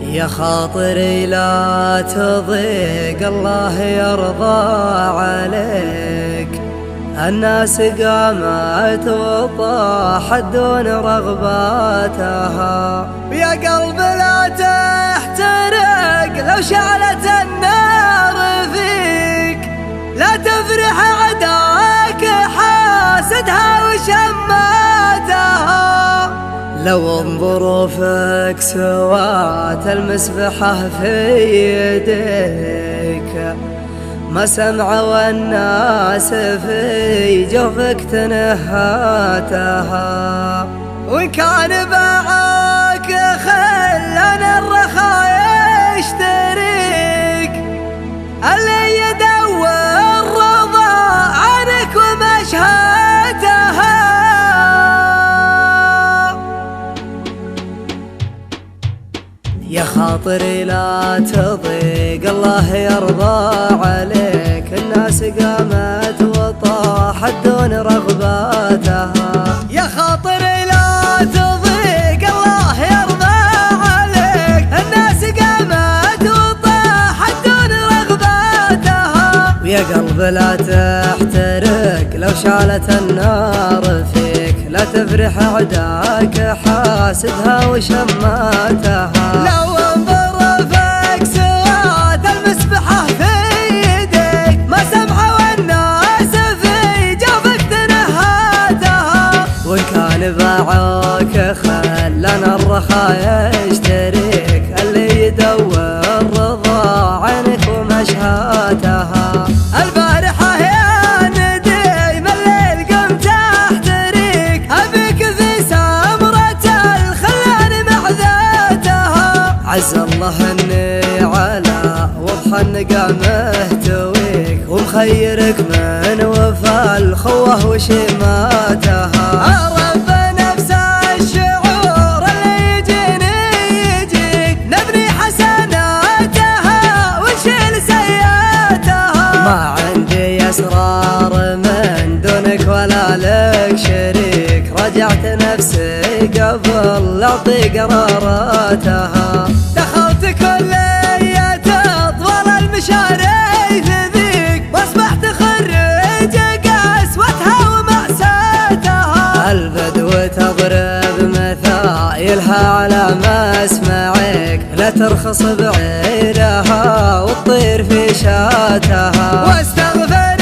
يا خاطري لا تضيق، الله يرضى عليك. الناس قامت وطاحت دون رغباتها، يا قلب لا تحترق لو شعلت النار فيك. لا تفرح عداك حاسدها وشماتها، لو ظروفك سوات المسبحة في يديك. ما سمع والناس في جوفك تنهاتها، وإن كان باعك خلنا الرخا يشتريك. اللي يدور رضا عنك ومشهاتها، يا خاطري لا تضيق، الله يرضى عليك. الناس قامت وطاحت دون رغباتها، يا خاطري لا تضيق، الله يرضى عليك. الناس قامت وطاحت دون رغباتها، ويا قلب لا تحترق لو شعلت النار فيك. لا تفرح عداك حاسدها وشماتها، لو ظروفك سوات المسبحة في يديك. ما سمع والناس في جوفك تنهاتها، وإن كان باعوك خلنا الرخا يشتريك. اللي يدور رضا عنك ومشهاتها. البارحة يا نديم الليل قمت احتريك، أبيك في سمرة الخلان معذاتها. عز الله اني على وضح النقا مهتويك، ومخيرك من وفى الخوه وشماتها. رب نفس الشعور اللي يجيني يجيك، نبني حسناتها ونشيل سيئاتها. ما عندي اسرار من دونك ولا لك شريك، رجعت نفسي قبل اعطي قراراتها. دخلت كلية طول المشاريع ذيك، واصبحت خريج قسوتها ومأساتها. البدو تضرب مثايلها على مسمعك، لا ترخص بعيرها وتطير في شاتها. واستغفر